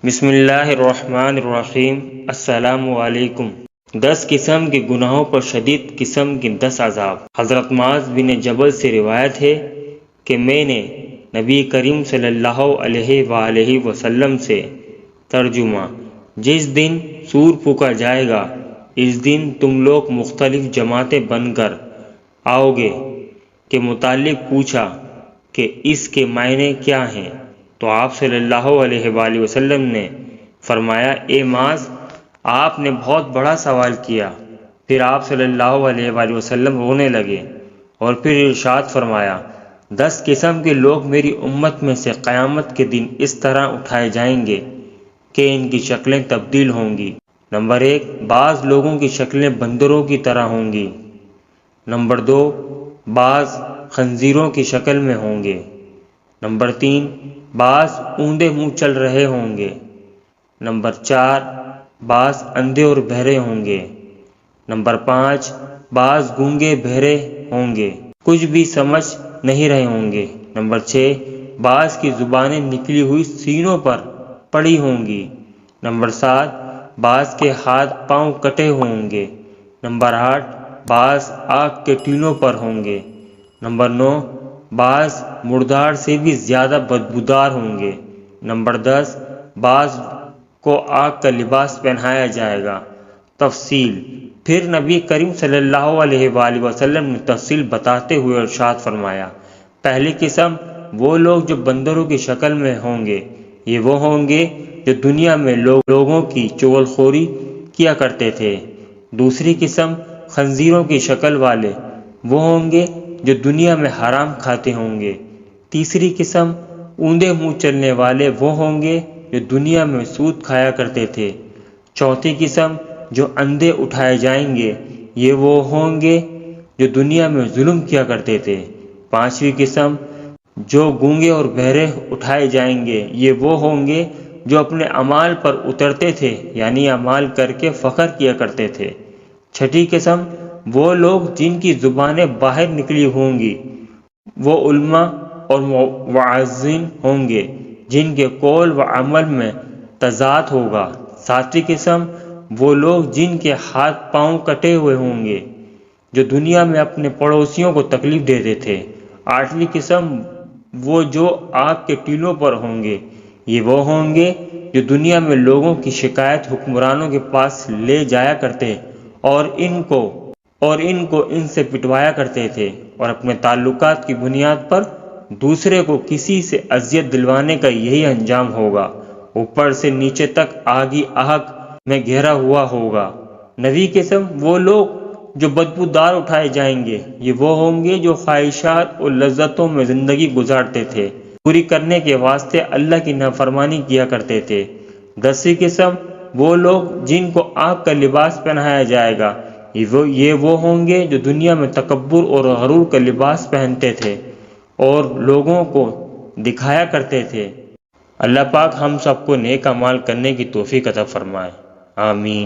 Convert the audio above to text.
بسم اللہ الرحمن الرحیم۔ السلام علیکم۔ 10 قسم کے گناہوں پر شدید قسم کے 10 عذاب۔ حضرت معاذ بن جبل سے روایت ہے کہ میں نے نبی کریم صلی اللہ علیہ وآلہ وسلم سے ترجمہ: جس دن سور پھونکا جائے گا اس دن تم لوگ مختلف جماعتیں بن کر آؤ گے کے متعلق پوچھا کہ اس کے معنی کیا ہیں، تو آپ صلی اللہ علیہ وآلہ وسلم نے فرمایا: اے معاذ، آپ نے بہت بڑا سوال کیا۔ پھر آپ صلی اللہ علیہ وآلہ وسلم رونے لگے اور پھر ارشاد فرمایا: 10 قسم کے لوگ میری امت میں سے قیامت کے دن اس طرح اٹھائے جائیں گے کہ ان کی شکلیں تبدیل ہوں گی۔ نمبر 1، بعض لوگوں کی شکلیں بندروں کی طرح ہوں گی۔ نمبر 2، بعض خنزیروں کی شکل میں ہوں گے۔ نمبر 3، بعض اوندے منہ چل رہے ہوں گے۔ نمبر 4، بعض اندھے اور بہرے ہوں گے۔ نمبر 5، بعض گونگے بہرے ہوں گے، کچھ بھی سمجھ نہیں رہے ہوں گے۔ نمبر 6، بعض کی زبانیں نکلی ہوئی سینوں پر پڑی ہوں گی۔ نمبر 7، بعض کے ہاتھ پاؤں کٹے ہوں گے۔ نمبر 8، بعض آگ کے ٹینوں پر ہوں گے۔ نمبر 9، بعض مردار سے بھی زیادہ بدبودار ہوں گے۔ نمبر 10، بعض کو آگ کا لباس پہنایا جائے گا۔ تفصیل: پھر نبی کریم صلی اللہ علیہ وآلہ وسلم نے تفصیل بتاتے ہوئے ارشاد فرمایا: پہلی قسم وہ لوگ جو بندروں کی شکل میں ہوں گے، یہ وہ ہوں گے جو دنیا میں لوگوں کی چغل خوری کیا کرتے تھے۔ دوسری قسم خنزیروں کی شکل والے وہ ہوں گے جو دنیا میں حرام کھاتے ہوں گے۔ تیسری قسم اوندے منہ چلنے والے وہ ہوں گے جو دنیا میں سود کھایا کرتے تھے۔ چوتھی قسم جو اندھے اٹھائے جائیں گے، یہ وہ ہوں گے جو دنیا میں ظلم کیا کرتے تھے۔ پانچویں قسم جو گونگے اور بہرے اٹھائے جائیں گے، یہ وہ ہوں گے جو اپنے اعمال پر اترتے تھے، یعنی اعمال کر کے فخر کیا کرتے تھے۔ چھٹی قسم وہ لوگ جن کی زبانیں باہر نکلی ہوں گی، وہ علماء اور واعظین ہوں گے جن کے قول و عمل میں تضاد ہوگا۔ ساتویں قسم وہ لوگ جن کے ہاتھ پاؤں کٹے ہوئے ہوں گے، جو دنیا میں اپنے پڑوسیوں کو تکلیف دیتے تھے۔ آٹھویں قسم وہ جو آگ کے ٹینوں پر ہوں گے، یہ وہ ہوں گے جو دنیا میں لوگوں کی شکایت حکمرانوں کے پاس لے جایا کرتے اور ان کو ان سے پٹوایا کرتے تھے، اور اپنے تعلقات کی بنیاد پر دوسرے کو کسی سے اذیت دلوانے کا یہی انجام ہوگا۔ اوپر سے نیچے تک آگی آگ میں گھرا ہوا ہوگا۔ 9ویں قسم وہ لوگ جو بدبودار اٹھائے جائیں گے، یہ وہ ہوں گے جو خواہشات اور لذتوں میں زندگی گزارتے تھے، پوری کرنے کے واسطے اللہ کی نافرمانی کیا کرتے تھے۔ 10ویں قسم وہ لوگ جن کو آگ کا لباس پہنایا جائے گا، یہ وہ ہوں گے جو دنیا میں تکبر اور غرور کا لباس پہنتے تھے اور لوگوں کو دکھایا کرتے تھے۔ اللہ پاک ہم سب کو نیک اعمال کرنے کی توفیق عطا فرمائے، آمین۔